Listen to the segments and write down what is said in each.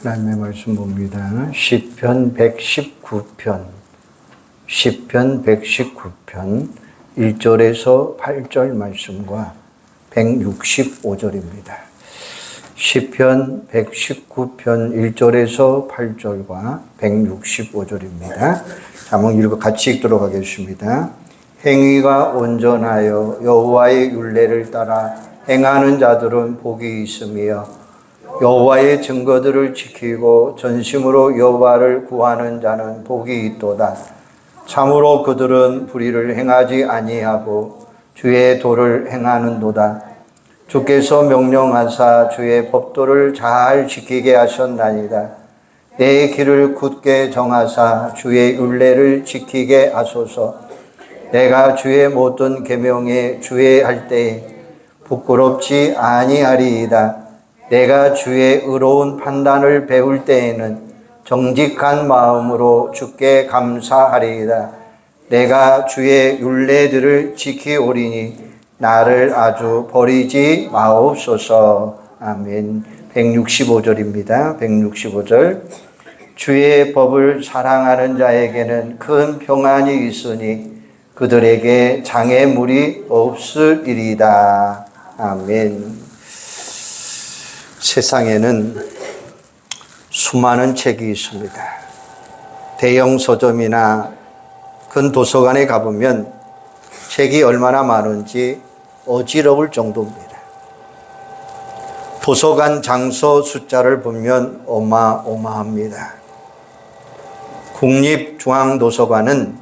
하나님의 말씀 봅니다. 시편 119편 1절에서 8절 말씀과 165절입니다. 시편 119편 1절에서 8절과 165절입니다. 한번 같이 읽도록 하겠습니다. 행위가 온전하여 여호와의 율례를 따라 행하는 자들은 복이 있으며 여호와의 증거들을 지키고 전심으로 여호와를 구하는 자는 복이 있도다. 참으로 그들은 불의를 행하지 아니하고 주의 도를 행하는도다. 주께서 명령하사 주의 법도를 잘 지키게 하셨나이다. 내 길을 굳게 정하사 주의 율례를 지키게 하소서. 내가 주의 모든 계명에 주의할 때에 부끄럽지 아니하리이다. 내가 주의 의로운 판단을 배울 때에는 정직한 마음으로 주께 감사하리이다. 내가 주의 율례들을 지키오리니 나를 아주 버리지 마옵소서. 아멘. 165절입니다. 165절. 주의 법을 사랑하는 자에게는 큰 평안이 있으니 그들에게 장애물이 없으리이다. 아멘. 세상에는 수많은 책이 있습니다. 대형 서점이나 큰 도서관에 가보면 책이 얼마나 많은지 어지러울 정도입니다. 도서관 장소 숫자를 보면 어마어마합니다. 국립중앙도서관은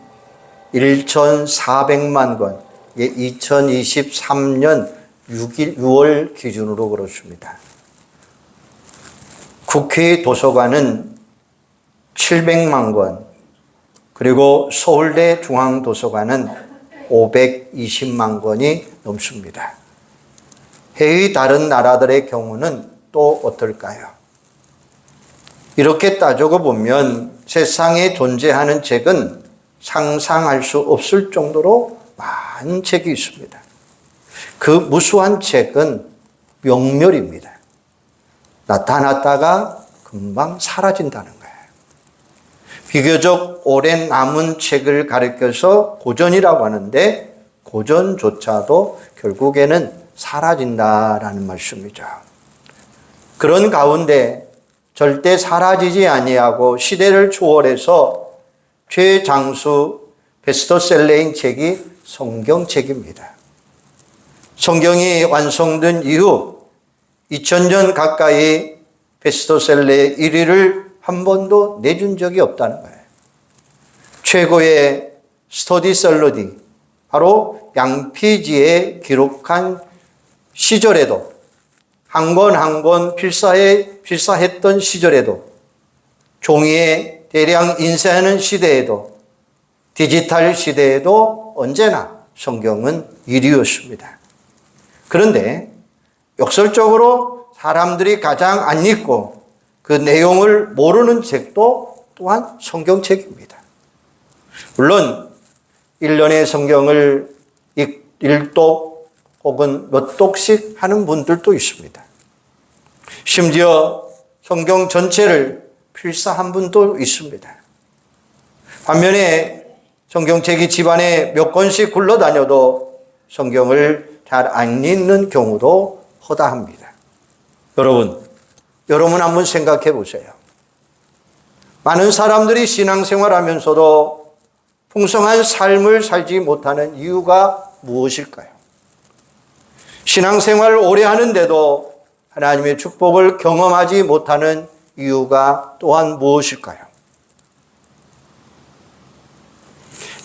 1,400만 권, 2023년 6월 기준으로 그렇습니다. 국회 도서관은 700만 권, 그리고 서울대 중앙도서관은 520만 권이 넘습니다. 해외 다른 나라들의 경우는 또 어떨까요? 이렇게 따지고 보면 세상에 존재하는 책은 상상할 수 없을 정도로 많은 책이 있습니다. 그 무수한 책은 명멸입니다. 나타났다가 금방 사라진다는 거예요. 비교적 오랜 남은 책을 가리켜서 고전이라고 하는데 고전조차도 결국에는 사라진다라는 말씀이죠. 그런 가운데 절대 사라지지 아니하고 시대를 초월해서 최장수 베스트셀러인 책이 성경책입니다. 성경이 완성된 이후 2000년 가까이 베스트셀러의 1위를 한 번도 내준 적이 없다는 거예요. 최고의 스터디셀러디, 바로 양피지에 기록한 시절에도 한 권 한 권 필사했던 시절에도 종이에 대량 인쇄하는 시대에도 디지털 시대에도 언제나 성경은 1위였습니다. 그런데 역설적으로 사람들이 가장 안 읽고 그 내용을 모르는 책도 또한 성경책입니다. 물론 1년에 성경을 일독 혹은 몇 독씩 하는 분들도 있습니다. 심지어 성경 전체를 필사한 분도 있습니다. 반면에 성경책이 집안에 몇 권씩 굴러다녀도 성경을 잘 안 읽는 경우도 허다합니다. 여러분 한번 생각해 보세요. 많은 사람들이 신앙생활하면서도 풍성한 삶을 살지 못하는 이유가 무엇일까요? 신앙생활을 오래 하는데도 하나님의 축복을 경험하지 못하는 이유가 또한 무엇일까요?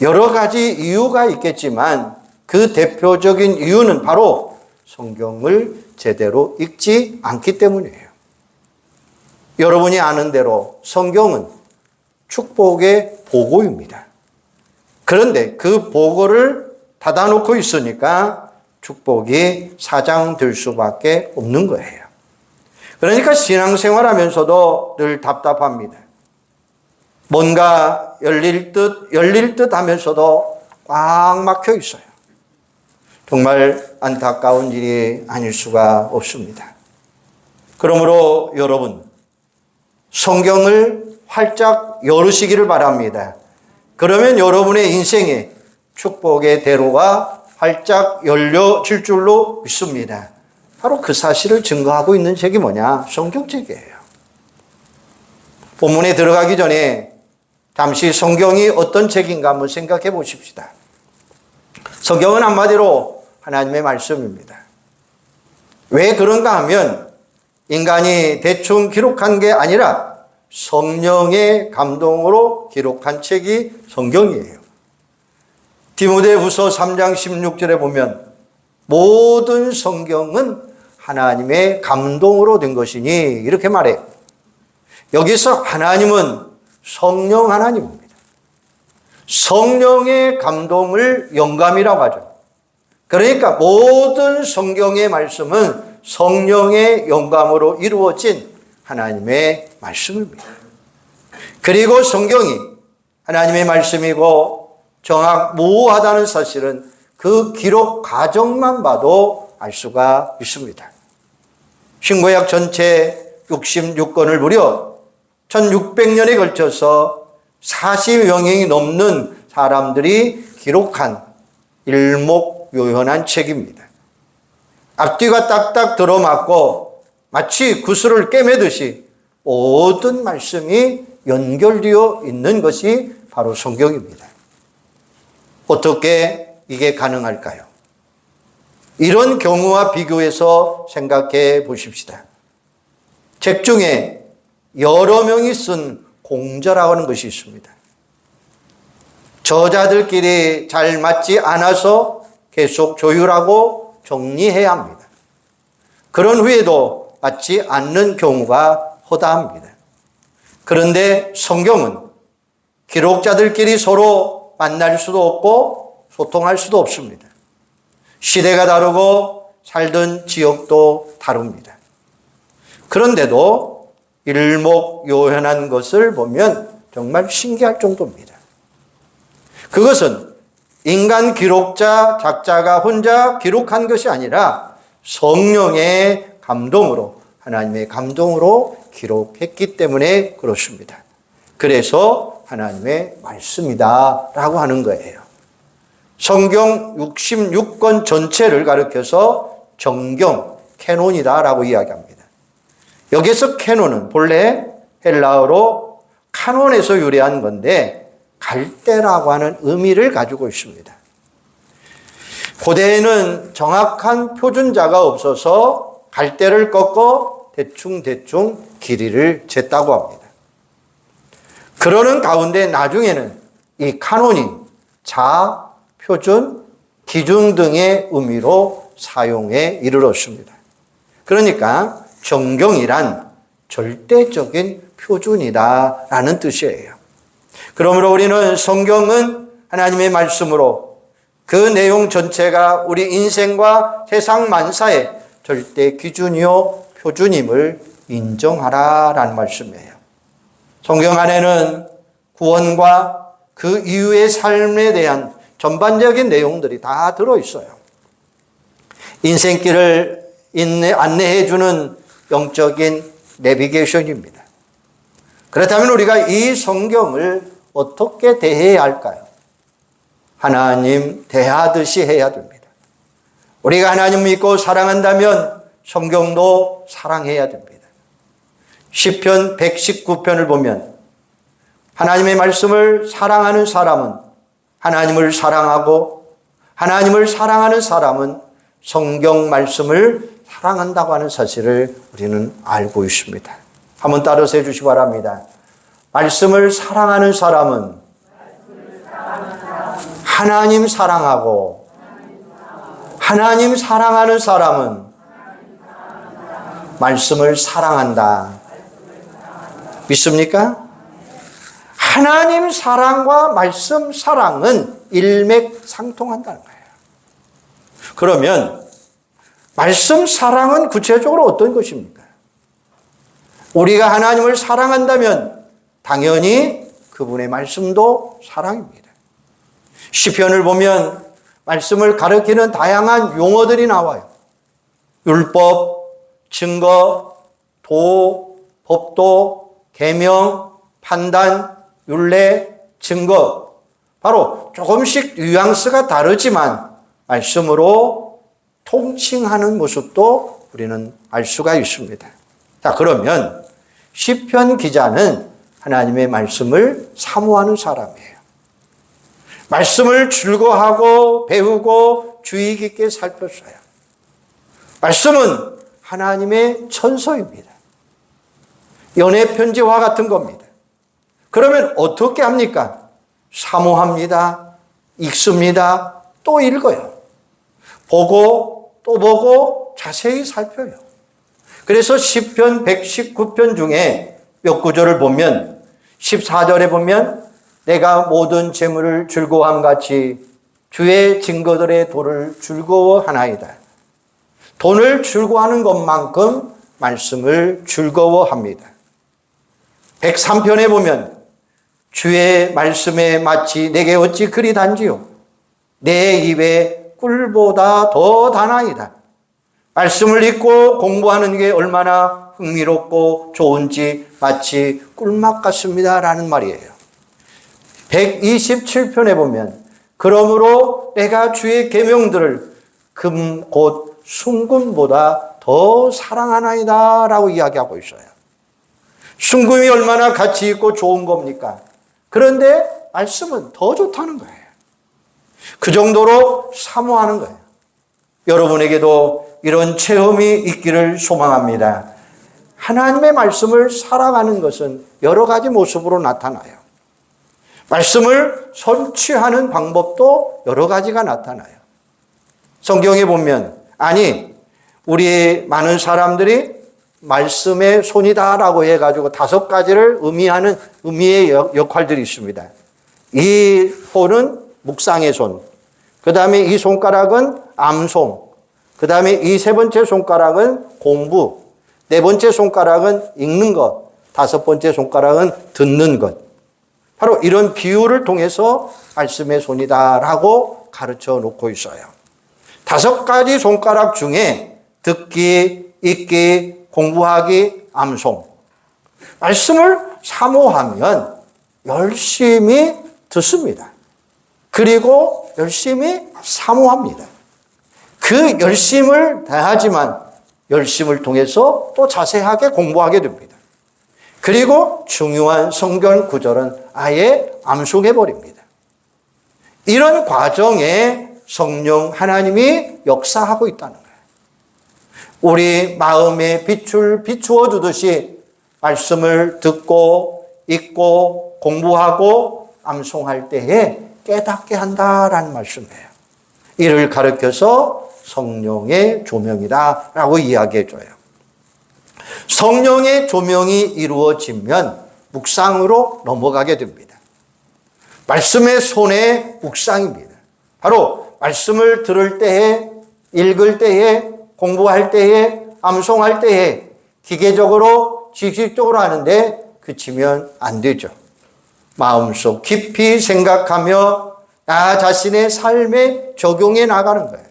여러 가지 이유가 있겠지만 그 대표적인 이유는 바로 성경을 제대로 읽지 않기 때문이에요. 여러분이 아는 대로 성경은 축복의 보고입니다. 그런데 그 보고를 닫아놓고 있으니까 축복이 사장될 수밖에 없는 거예요. 그러니까 신앙생활 하면서도 늘 답답합니다. 뭔가 열릴 듯 하면서도 꽉 막혀 있어요. 정말 안타까운 일이 아닐 수가 없습니다. 그러므로 여러분, 성경을 활짝 열으시기를 바랍니다. 그러면 여러분의 인생에 축복의 대로가 활짝 열려질 줄로 믿습니다. 바로 그 사실을 증거하고 있는 책이 뭐냐? 성경책이에요. 본문에 들어가기 전에 잠시 성경이 어떤 책인가 한번 생각해 보십시다. 성경은 한마디로 하나님의 말씀입니다. 왜 그런가 하면 인간이 대충 기록한 게 아니라 성령의 감동으로 기록한 책이 성경이에요. 디모데후서 3장 16절에 보면 모든 성경은 하나님의 감동으로 된 것이니 이렇게 말해요. 여기서 하나님은 성령 하나님입니다. 성령의 감동을 영감이라고 하죠. 그러니까 모든 성경의 말씀은 성령의 영감으로 이루어진 하나님의 말씀입니다. 그리고 성경이 하나님의 말씀이고 정확무오하다는 사실은 그 기록 과정만 봐도 알 수가 있습니다. 신구약 전체 66권을 무려 1600년에 걸쳐서 40여 명이 넘는 사람들이 기록한 일목요연한 책입니다. 앞뒤가 딱딱 들어맞고 마치 구슬을 꿰매듯이 모든 말씀이 연결되어 있는 것이 바로 성경입니다. 어떻게 이게 가능할까요? 이런 경우와 비교해서 생각해 보십시다. 책 중에 여러 명이 쓴 공저라고 하는 것이 있습니다. 저자들끼리 잘 맞지 않아서 계속 조율하고 정리해야 합니다. 그런 후에도 맞지 않는 경우가 허다합니다. 그런데 성경은 기록자들끼리 서로 만날 수도 없고 소통할 수도 없습니다. 시대가 다르고 살던 지역도 다릅니다. 그런데도 일목요연한 것을 보면 정말 신기할 정도입니다. 그것은 인간 기록자, 작자가 혼자 기록한 것이 아니라 성령의 감동으로, 하나님의 감동으로 기록했기 때문에 그렇습니다. 그래서 하나님의 말씀이다 라고 하는 거예요. 성경 66권 전체를 가리켜서 정경, 캐논이다 라고 이야기합니다. 여기서 캐논은 본래 헬라어로 카논에서 유래한 건데 갈대라고 하는 의미를 가지고 있습니다. 고대에는 정확한 표준자가 없어서 갈대를 꺾어 대충 길이를 쟀다고 합니다. 그러는 가운데 나중에는 이 카논이 자, 표준, 기준 등의 의미로 사용에 이르렀습니다. 그러니까 정경이란 절대적인 표준이다라는 뜻이에요. 그러므로 우리는 성경은 하나님의 말씀으로 그 내용 전체가 우리 인생과 세상 만사의 절대 기준이요 표준임을 인정하라라는 말씀이에요. 성경 안에는 구원과 그 이후의 삶에 대한 전반적인 내용들이 다 들어있어요. 인생길을 안내해 주는 영적인 내비게이션입니다. 그렇다면 우리가 이 성경을 어떻게 대해야 할까요? 하나님 대하듯이 해야 됩니다. 우리가 하나님 믿고 사랑한다면 성경도 사랑해야 됩니다. 시편 119편을 보면 하나님의 말씀을 사랑하는 사람은 하나님을 사랑하고 하나님을 사랑하는 사람은 성경 말씀을 사랑한다고 하는 사실을 우리는 알고 있습니다. 한번 따라서 해주시기 바랍니다. 말씀을 사랑하는 사람은 하나님 사랑하고 하나님 사랑하는 사람은 말씀을 사랑한다. 믿습니까? 하나님 사랑과 말씀 사랑은 일맥상통한다는 거예요. 그러면 말씀 사랑은 구체적으로 어떤 것입니까? 우리가 하나님을 사랑한다면 당연히 그분의 말씀도 사랑입니다. 시편을 보면 말씀을 가리키는 다양한 용어들이 나와요. 율법, 증거, 도, 법도, 계명, 판단, 율례, 증거, 바로 조금씩 뉘앙스가 다르지만 말씀으로 통칭하는 모습도 우리는 알 수가 있습니다. 자, 그러면 시편 기자는 하나님의 말씀을 사모하는 사람이에요. 말씀을 즐거워하고 배우고 주의 깊게 살폈어요. 말씀은 하나님의 천서입니다. 연애 편지와 같은 겁니다. 그러면 어떻게 합니까? 사모합니다. 읽습니다. 또 읽어요. 보고 또 보고 자세히 살펴요. 그래서 시편 119편 중에 몇 구절을 보면 14절에 보면 내가 모든 재물을 즐거워함 같이 주의 증거들의 도를 즐거워하나이다. 돈을 즐거워하는 것만큼 말씀을 즐거워합니다. 103편에 보면 주의 말씀에 마치 내게 어찌 그리 단지요 내 입에 꿀보다 더 다나이다. 말씀을 읽고 공부하는 게 얼마나 흥미롭고 좋은지 마치 꿀맛 같습니다 라는 말이에요. 127편에 보면 그러므로 내가 주의 계명들을 금 곧 순금보다 더 사랑하나이다 라고 이야기하고 있어요. 순금이 얼마나 가치 있고 좋은 겁니까? 그런데 말씀은 더 좋다는 거예요. 그 정도로 사모하는 거예요. 여러분에게도 이런 체험이 있기를 소망합니다. 하나님의 말씀을 살아가는 것은 여러 가지 모습으로 나타나요. 말씀을 성취하는 방법도 여러 가지가 나타나요. 성경에 보면 우리 많은 사람들이 말씀의 손이다라고 해가지고 5가지를 의미하는 의미의 역할들이 있습니다. 이 손은 묵상의 손, 그 다음에 이 손가락은 암송, 그 다음에 이 3번째 손가락은 공부, 4번째 손가락은 읽는 것, 5번째 손가락은 듣는 것. 바로 이런 비유를 통해서 말씀의 손이다라고 가르쳐 놓고 있어요. 5가지 손가락 중에 듣기, 읽기, 공부하기, 암송. 말씀을 사모하면 열심히 듣습니다. 그리고 열심히 사모합니다. 그 열심을 다하지만 열심을 통해서 또 자세하게 공부하게 됩니다. 그리고 중요한 성경 구절은 아예 암송해 버립니다. 이런 과정에 성령 하나님이 역사하고 있다는 거예요. 우리 마음에 빛을 비추어 주듯이 말씀을 듣고 읽고 공부하고 암송할 때에 깨닫게 한다라는 말씀이에요. 이를 가르쳐서 성령의 조명이다라고 이야기해 줘요. 성령의 조명이 이루어지면 묵상으로 넘어가게 됩니다. 말씀의 손에 묵상입니다. 바로 말씀을 들을 때에, 읽을 때에, 공부할 때에, 암송할 때에 기계적으로 지식적으로 하는데 그치면 안 되죠. 마음속 깊이 생각하며 나 자신의 삶에 적용해 나가는 거예요.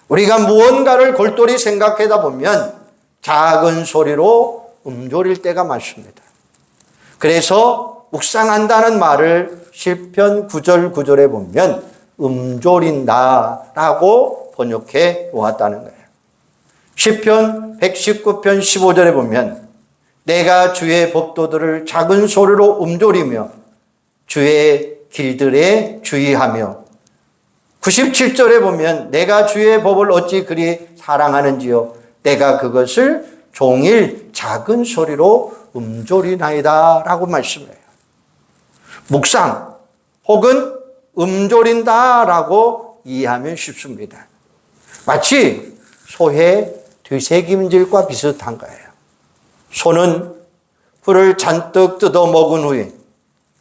우리가 무언가를 골똘히 생각하다 보면 작은 소리로 음조릴 때가 많습니다. 그래서 묵상한다는 말을 시편 9절 9절에 보면 음조린다라고 번역해 놓았다는 거예요. 시편 119편 15절에 보면 내가 주의 법도들을 작은 소리로 음조리며 주의 길들에 주의하며 97절에 보면 내가 주의 법을 어찌 그리 사랑하는지요 내가 그것을 종일 작은 소리로 음조리나이다 라고 말씀해요. 묵상 혹은 음조린다라고 이해하면 쉽습니다. 마치 소의 되새김질과 비슷한 거예요. 소는 풀을 잔뜩 뜯어 먹은 후에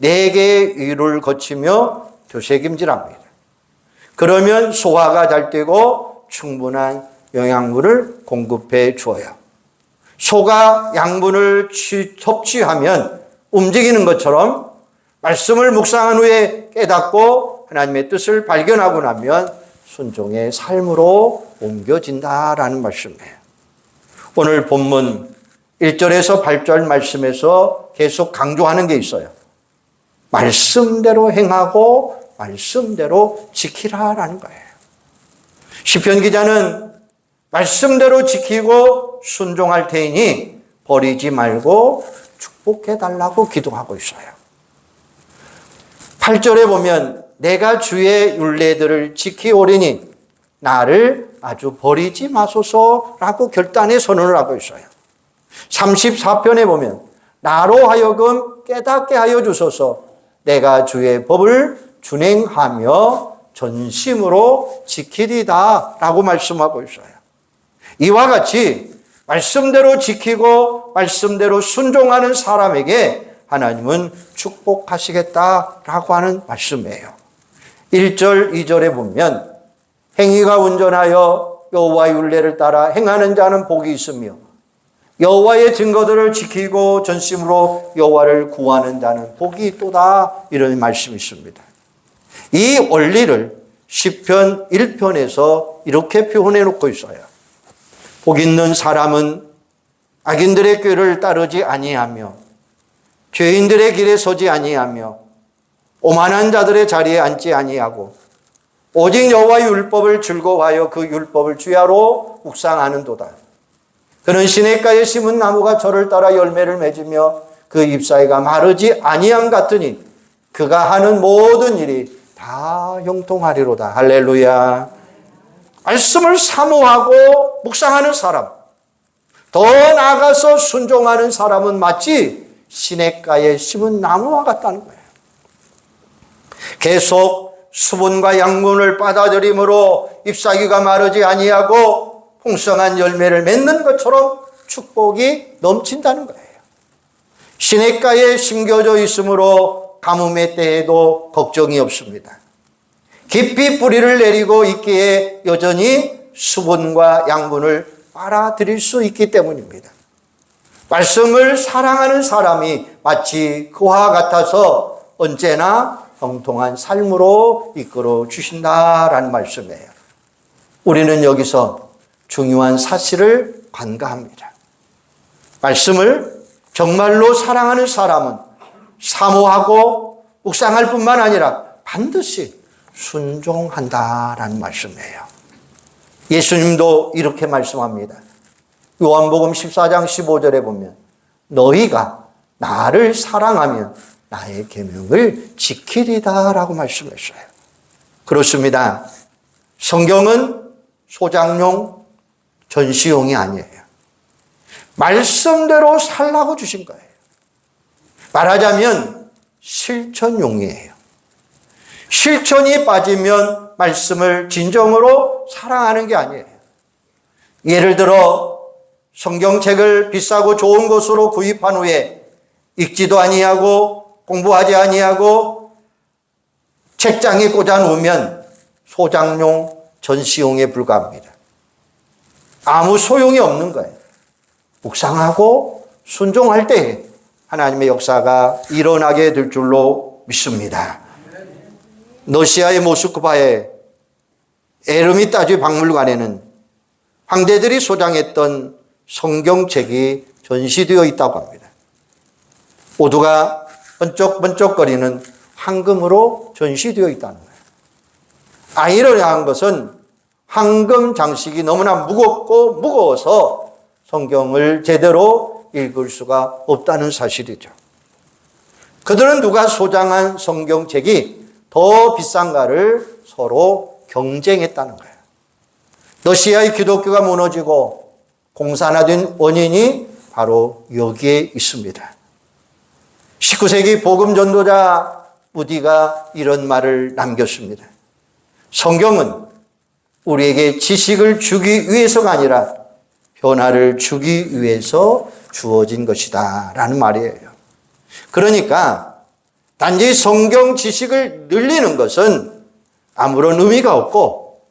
4개의 위를 거치며 되새김질합니다. 그러면 소화가 잘 되고 충분한 영양분을 공급해 주어요. 소가 양분을 섭취하면 움직이는 것처럼 말씀을 묵상한 후에 깨닫고 하나님의 뜻을 발견하고 나면 순종의 삶으로 옮겨진다라는 말씀이에요. 오늘 본문 1절에서 8절 말씀에서 계속 강조하는 게 있어요. 말씀대로 행하고 말씀대로 지키라라는 거예요. 시편 기자는 말씀대로 지키고 순종할 테이니 버리지 말고 축복해달라고 기도하고 있어요. 8절에 보면 내가 주의 율례들을 지키오리니 나를 아주 버리지 마소서라고 결단의 선언을 하고 있어요. 34편에 보면 나로 하여금 깨닫게 하여 주소서 내가 주의 법을 준행하며 전심으로 지키리다 라고 말씀하고 있어요. 이와 같이 말씀대로 지키고 말씀대로 순종하는 사람에게 하나님은 축복하시겠다라고 하는 말씀이에요. 1절, 2절에 보면 행위가 온전하여 여호와의 율례를 따라 행하는 자는 복이 있으며 여호와의 증거들을 지키고 전심으로 여호와를 구하는 자는 복이 있도다 이런 말씀이 있습니다. 이 원리를 시편 1편에서 이렇게 표현해 놓고 있어요. 복 있는 사람은 악인들의 꾀를 따르지 아니하며 죄인들의 길에 서지 아니하며 오만한 자들의 자리에 앉지 아니하고 오직 여호와의 율법을 즐거워하여 그 율법을 주야로 묵상하는도다. 그는 시냇가에 심은 나무가 저를 따라 열매를 맺으며 그 잎사귀가 마르지 아니함 같으니 그가 하는 모든 일이 다 형통하리로다. 할렐루야. 말씀을 사모하고 묵상하는 사람, 더 나아가서 순종하는 사람은 마치 시냇가에 심은 나무와 같다는 거예요. 계속 수분과 양분을 받아들임으로 잎사귀가 마르지 아니하고 풍성한 열매를 맺는 것처럼 축복이 넘친다는 거예요. 시냇가에 심겨져 있으므로 가뭄의 때에도 걱정이 없습니다. 깊이 뿌리를 내리고 있기에 여전히 수분과 양분을 빨아들일 수 있기 때문입니다. 말씀을 사랑하는 사람이 마치 그와 같아서 언제나 형통한 삶으로 이끌어 주신다라는 말씀이에요. 우리는 여기서 중요한 사실을 간과합니다. 말씀을 정말로 사랑하는 사람은 사모하고 묵상할 뿐만 아니라 반드시 순종한다라는 말씀이에요. 예수님도 이렇게 말씀합니다. 요한복음 14장 15절에 보면 너희가 나를 사랑하면 나의 계명을 지키리다라고 말씀했어요. 그렇습니다. 성경은 소장용, 전시용이 아니에요. 말씀대로 살라고 주신 거예요. 말하자면 실천용이에요. 실천이 빠지면 말씀을 진정으로 사랑하는 게 아니에요. 예를 들어 성경책을 비싸고 좋은 것으로 구입한 후에 읽지도 아니하고 공부하지 아니하고 책장에 꽂아 놓으면 소장용, 전시용에 불과합니다. 아무 소용이 없는 거예요. 묵상하고 순종할 때 하나님의 역사가 일어나게 될 줄로 믿습니다. 러시아의 모스크바의 에르미타주 박물관에는 황제들이 소장했던 성경책이 전시되어 있다고 합니다. 모두가 번쩍번쩍거리는 황금으로 전시되어 있다는 거예요. 아이러니한 것은 황금 장식이 너무나 무겁고 무거워서 성경을 제대로 읽을 수가 없다는 사실이죠. 그들은 누가 소장한 성경책이 더 비싼가를 서로 경쟁했다는 거예요. 러시아의 기독교가 무너지고 공산화된 원인이 바로 여기에 있습니다. 19세기 복음 전도자 무디가 이런 말을 남겼습니다. 성경은 우리에게 지식을 주기 위해서가 아니라 변화를 주기 위해서 주어진 것이다 라는 말이에요. 그러니까 단지 성경 지식을 늘리는 것은 아무런 의미가 없고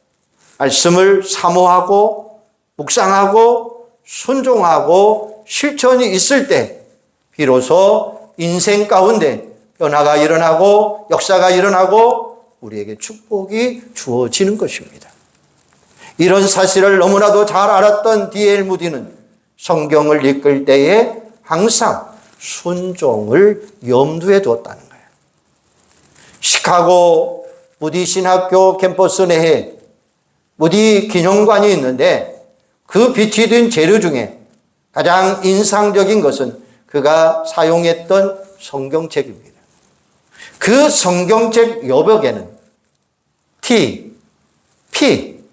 말씀을 사모하고 묵상하고 순종하고 실천이 있을 때 비로소 인생 가운데 변화가 일어나고 역사가 일어나고 우리에게 축복이 주어지는 것입니다. 이런 사실을 너무나도 잘 알았던 D.L. 무디는 성경을 읽을 때에 항상 순종을 염두에 두었다는 거예요. 시카고 무디 신학교 캠퍼스 내에 무디 기념관이 있는데 그 빛이 든 재료 중에 가장 인상적인 것은 그가 사용했던 성경책입니다. 그 성경책 여벽에는 T, P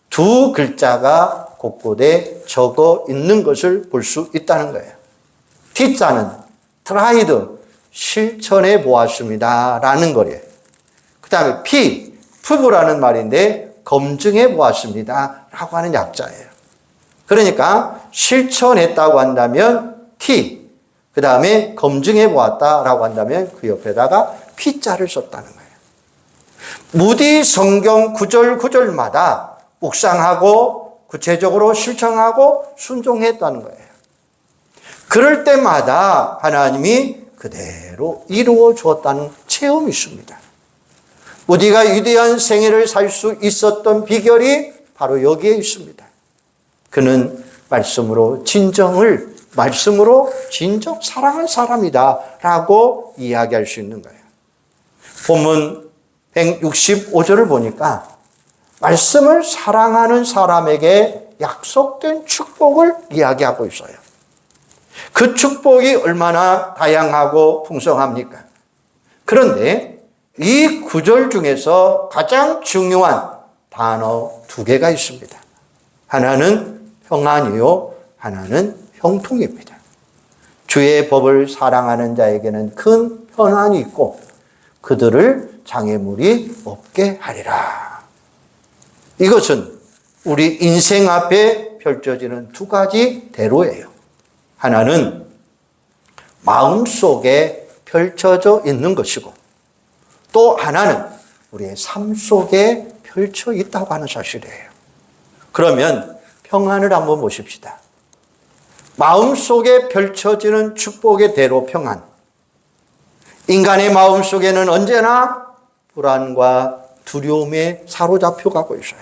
두 글자가 곳곳에 적어 있는 것을 볼 수 있다는 거예요. T자는 트라이드, 실천해 보았습니다 라는 거예요. 그 다음에 P, 프부라는 말인데 검증해 보았습니다 라고 하는 약자예요. 그러니까 실천했다고 한다면 T, 그 다음에 검증해 보았다라고 한다면 그 옆에다가 P자를 썼다는 거예요. 무디 성경 구절 구절마다 묵상하고 구체적으로 실천하고 순종했다는 거예요. 그럴 때마다 하나님이 그대로 이루어 주었다는 체험이 있습니다. 무디가 위대한 생애를 살 수 있었던 비결이 바로 여기에 있습니다. 그는 말씀으로 진정 사랑한 사람이다 라고 이야기할 수 있는 거예요. 본문 165절을 보니까 말씀을 사랑하는 사람에게 약속된 축복을 이야기하고 있어요. 그 축복이 얼마나 다양하고 풍성합니까? 그런데 이 구절 중에서 가장 중요한 단어 두 개가 있습니다. 하나는 평안이요, 하나는 형통입니다. 주의 법을 사랑하는 자에게는 큰 평안이 있고 그들을 장애물이 없게 하리라. 이것은 우리 인생 앞에 펼쳐지는 두 가지 대로예요. 하나는 마음속에 펼쳐져 있는 것이고 또 하나는 우리의 삶 속에 펼쳐 있다고 하는 사실이에요. 그러면 평안을 한번 보십시다. 마음속에 펼쳐지는 축복의 대로 평안. 인간의 마음속에는 언제나 불안과 두려움에 사로잡혀 가고 있어요.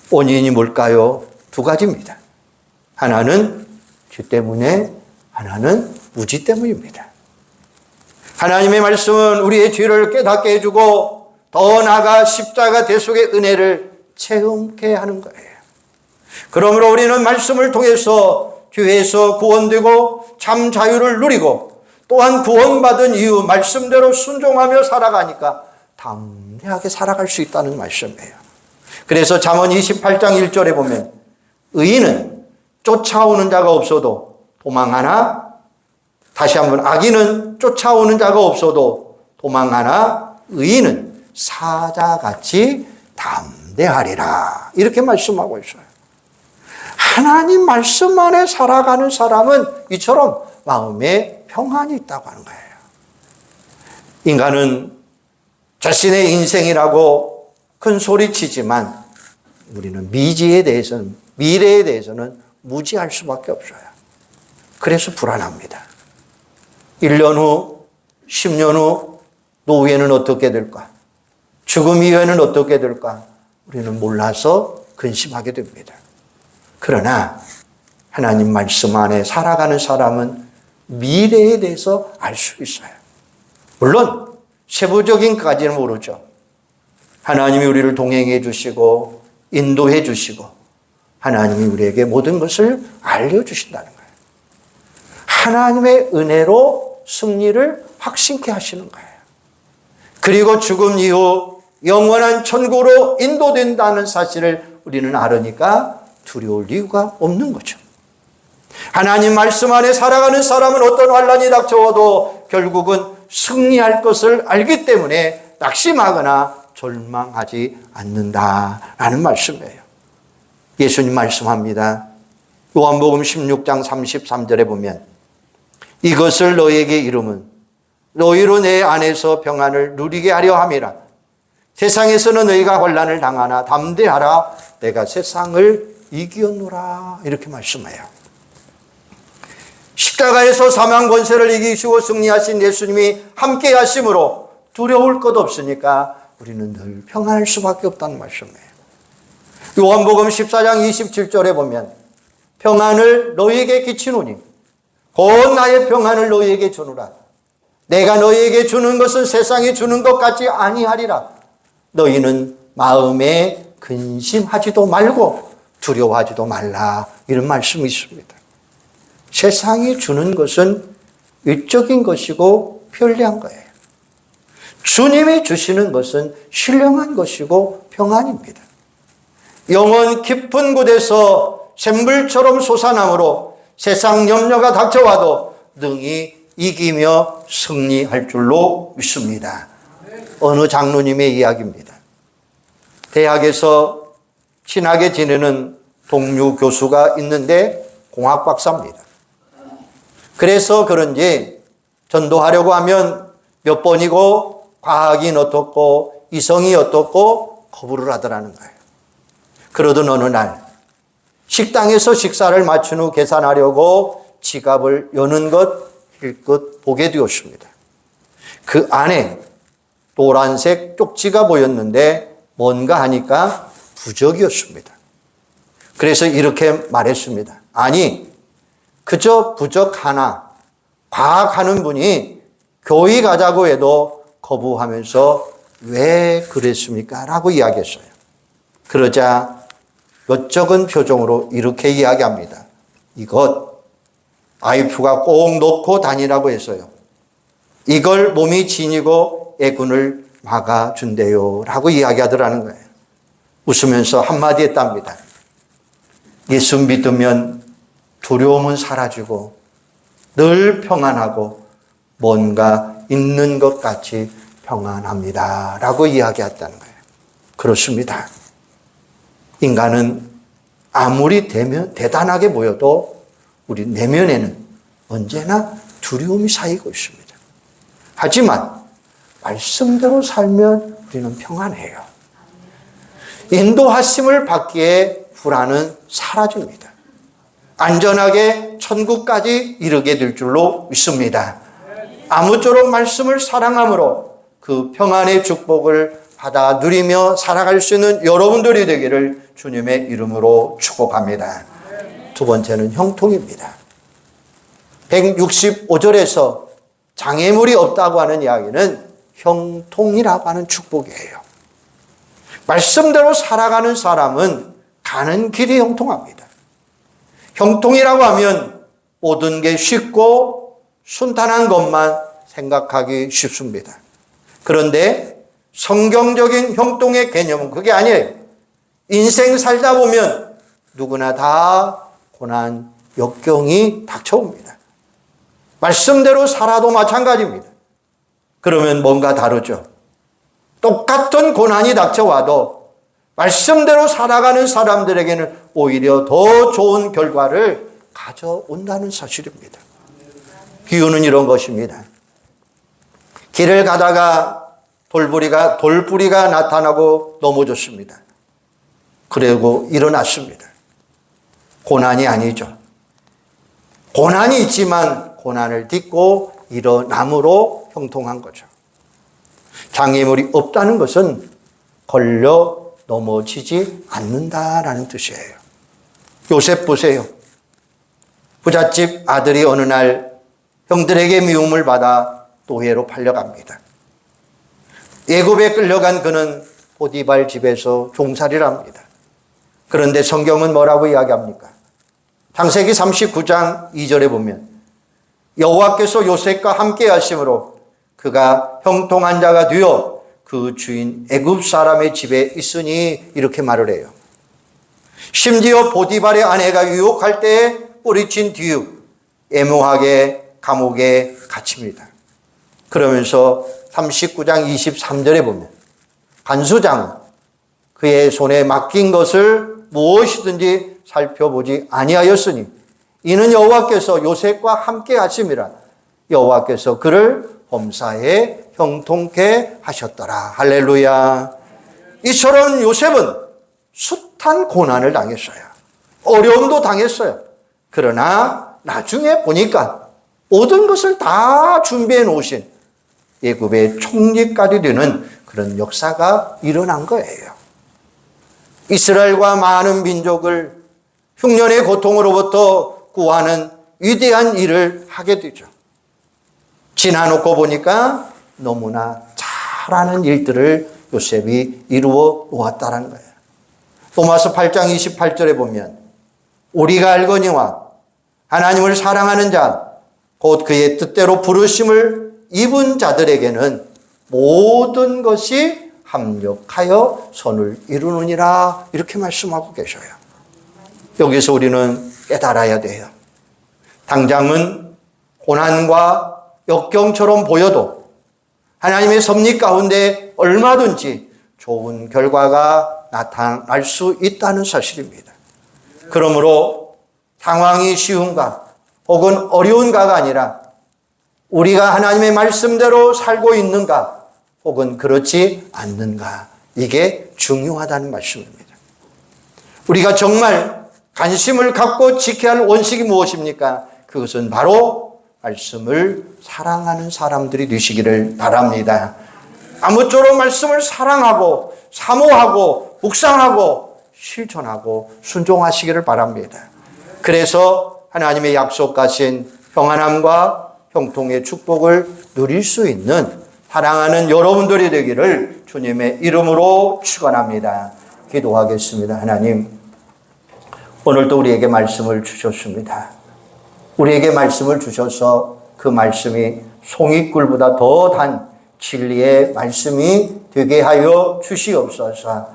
원인이 뭘까요? 두 가지입니다. 하나는 죄 때문에, 하나는 무지 때문입니다. 하나님의 말씀은 우리의 죄를 깨닫게 해주고 더 나아가 십자가 대속의 은혜를 체험케 하는 거예요. 그러므로 우리는 말씀을 통해서 죄에서 구원되고 참 자유를 누리고 또한 구원받은 이후 말씀대로 순종하며 살아가니까 담대하게 살아갈 수 있다는 말씀이에요. 그래서 잠언 28장 1절에 보면 의인은 쫓아오는 자가 없어도 도망하나, 다시 한번 악인은 쫓아오는 자가 없어도 도망하나 의인은 사자같이 담대하리라. 이렇게 말씀하고 있어요. 하나님 말씀 안에 살아가는 사람은 이처럼 마음에 평안이 있다고 하는 거예요. 인간은 자신의 인생이라고 큰 소리치지만 우리는 미래에 대해서는 무지할 수밖에 없어요. 그래서 불안합니다. 1년 후, 10년 후 노후에는 어떻게 될까? 죽음 이후에는 어떻게 될까? 우리는 몰라서 근심하게 됩니다. 그러나 하나님 말씀 안에 살아가는 사람은 미래에 대해서 알 수 있어요. 물론 세부적인 것까지는 모르죠. 하나님이 우리를 동행해 주시고 인도해 주시고 하나님이 우리에게 모든 것을 알려주신다는 거예요. 하나님의 은혜로 승리를 확신케 하시는 거예요. 그리고 죽음 이후 영원한 천국으로 인도된다는 사실을 우리는 알으니까 두려울 이유가 없는 거죠. 하나님 말씀 안에 살아가는 사람은 어떤 환난이 닥쳐와도 결국은 승리할 것을 알기 때문에 낙심하거나 절망하지 않는다라는 말씀이에요. 예수님 말씀합니다. 요한복음 16장 33절에 보면 이것을 너희에게 이름은 너희로 내 안에서 평안을 누리게 하려 함이라. 세상에서는 너희가 환난을 당하나 담대하라. 내가 세상을 이기었노라. 이렇게 말씀해요. 십자가에서 사망 권세를 이기시고 승리하신 예수님이 함께 하심으로 두려울 것 없으니까 우리는 늘 평안할 수밖에 없다는 말씀이에요. 요한복음 14장 27절에 보면 평안을 너희에게 끼치노니 곧 나의 평안을 너희에게 주노라. 내가 너희에게 주는 것은 세상에 주는 것 같지 아니하리라. 너희는 마음에 근심하지도 말고 두려워하지도 말라. 이런 말씀이 있습니다. 세상이 주는 것은 일적인 것이고 편리한 거예요. 주님이 주시는 것은 신령한 것이고 평안입니다. 영원 깊은 곳에서 샘물처럼 솟아나므로 세상 염려가 닥쳐와도 능히 이기며 승리할 줄로 믿습니다. 어느 장로님의 이야기입니다. 대학에서 친하게 지내는 동료 교수가 있는데 공학 박사입니다. 그래서 그런지 전도하려고 하면 몇 번이고 과학이 어떻고 이성이 어떻고 거부를 하더라는 거예요. 그러던 어느 날 식당에서 식사를 마친 후 계산하려고 지갑을 여는 것 힐끗 보게 되었습니다. 그 안에 노란색 쪽지가 보였는데 뭔가 하니까 부적이었습니다. 그래서 이렇게 말했습니다. 아니, 그저 부적 하나, 과학하는 분이 교회 가자고 해도 거부하면서 왜 그랬습니까? 라고 이야기했어요. 그러자 옅적은 표정으로 이렇게 이야기합니다. 이것 와이프가 꼭 놓고 다니라고 했어요. 이걸 몸이 지니고 애군을 막아준대요. 라고 이야기하더라는 거예요. 웃으면서 한마디 했답니다. 예수 믿으면 두려움은 사라지고 늘 평안하고 뭔가 있는 것 같이 평안합니다. 라고 이야기했다는 거예요. 그렇습니다. 인간은 아무리 대단하게 보여도 우리 내면에는 언제나 두려움이 쌓이고 있습니다. 하지만 말씀대로 살면 우리는 평안해요. 인도하심을 받기에 불안은 사라집니다. 안전하게 천국까지 이르게 될 줄로 믿습니다. 아무쪼록 말씀을 사랑함으로 그 평안의 축복을 받아 누리며 살아갈 수 있는 여러분들이 되기를 주님의 이름으로 축복합니다. 두 번째는 형통입니다. 165절에서 장애물이 없다고 하는 이야기는 형통이라고 하는 축복이에요. 말씀대로 살아가는 사람은 가는 길이 형통합니다. 형통이라고 하면 모든 게 쉽고 순탄한 것만 생각하기 쉽습니다. 그런데 성경적인 형통의 개념은 그게 아니에요. 인생 살다 보면 누구나 다 고난, 역경이 닥쳐옵니다. 말씀대로 살아도 마찬가지입니다. 그러면 뭔가 다르죠. 똑같은 고난이 닥쳐와도 말씀대로 살아가는 사람들에게는 오히려 더 좋은 결과를 가져온다는 사실입니다. 비유는 이런 것입니다. 길을 가다가 돌부리가 나타나고 넘어졌습니다. 그리고 일어났습니다. 고난이 아니죠. 고난이 있지만 고난을 딛고 일어남으로 형통한 거죠. 장애물이 없다는 것은 걸려 넘어지지 않는다라는 뜻이에요. 요셉 보세요. 부잣집 아들이 어느 날 형들에게 미움을 받아 노예로 팔려갑니다. 애굽에 끌려간 그는 보디발 집에서 종살이를 합니다. 그런데 성경은 뭐라고 이야기합니까? 창세기 39장 2절에 보면 여호와께서 요셉과 함께 하심으로 그가 형통한 자가 되어 그 주인 애굽 사람의 집에 있으니 이렇게 말을 해요. 심지어 보디발의 아내가 유혹할 때에 뿌리친 뒤 애모하게 감옥에 갇힙니다. 그러면서 39장 23절에 보면 간수장은 그의 손에 맡긴 것을 무엇이든지 살펴보지 아니하였으니 이는 여호와께서 요셉과 함께 하심이라. 여호와께서 그를 범사에 형통케 하셨더라. 할렐루야. 이처럼 요셉은 숱한 고난을 당했어요. 어려움도 당했어요. 그러나 나중에 보니까 모든 것을 다 준비해 놓으신 애굽의 총리까지 되는 그런 역사가 일어난 거예요. 이스라엘과 많은 민족을 흉년의 고통으로부터 구하는 위대한 일을 하게 되죠. 지나놓고 보니까 너무나 잘하는 일들을 요셉이 이루어 놓았다는 거예요. 로마서 8장 28절에 보면 우리가 알거니와 하나님을 사랑하는 자 곧 그의 뜻대로 부르심을 입은 자들에게는 모든 것이 합력하여 선을 이루느니라 이렇게 말씀하고 계셔요. 여기서 우리는 깨달아야 돼요. 당장은 고난과 역경처럼 보여도 하나님의 섭리 가운데 얼마든지 좋은 결과가 나타날 수 있다는 사실입니다. 그러므로 상황이 쉬운가 혹은 어려운가가 아니라 우리가 하나님의 말씀대로 살고 있는가 혹은 그렇지 않는가 이게 중요하다는 말씀입니다. 우리가 정말 관심을 갖고 지켜야 할 원칙이 무엇입니까? 그것은 바로 말씀을 사랑하는 사람들이 되시기를 바랍니다. 아무쪼록 말씀을 사랑하고 사모하고 묵상하고 실천하고 순종하시기를 바랍니다. 그래서 하나님의 약속하신 평안함과 형통의 축복을 누릴 수 있는 사랑하는 여러분들이 되기를 주님의 이름으로 축원합니다. 기도하겠습니다. 하나님, 오늘도 우리에게 말씀을 주셨습니다. 우리에게 말씀을 주셔서 그 말씀이 송이꿀보다 더 단 진리의 말씀이 되게 하여 주시옵소서.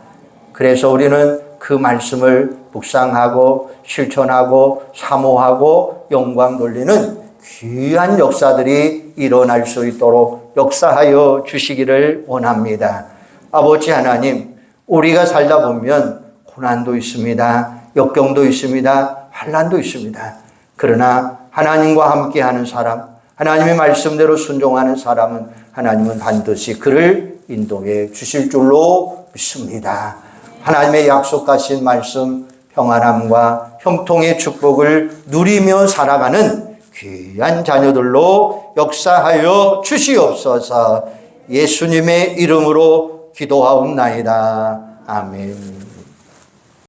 그래서 우리는 그 말씀을 묵상하고 실천하고 사모하고 영광 돌리는 귀한 역사들이 일어날 수 있도록 역사하여 주시기를 원합니다. 아버지 하나님, 우리가 살다 보면 고난도 있습니다. 역경도 있습니다. 환난도 있습니다. 그러나 하나님과 함께하는 사람, 하나님의 말씀대로 순종하는 사람은 하나님은 반드시 그를 인도해 주실 줄로 믿습니다. 하나님의 약속하신 말씀, 평안함과 형통의 축복을 누리며 살아가는 귀한 자녀들로 역사하여 주시옵소서. 예수님의 이름으로 기도하옵나이다. 아멘.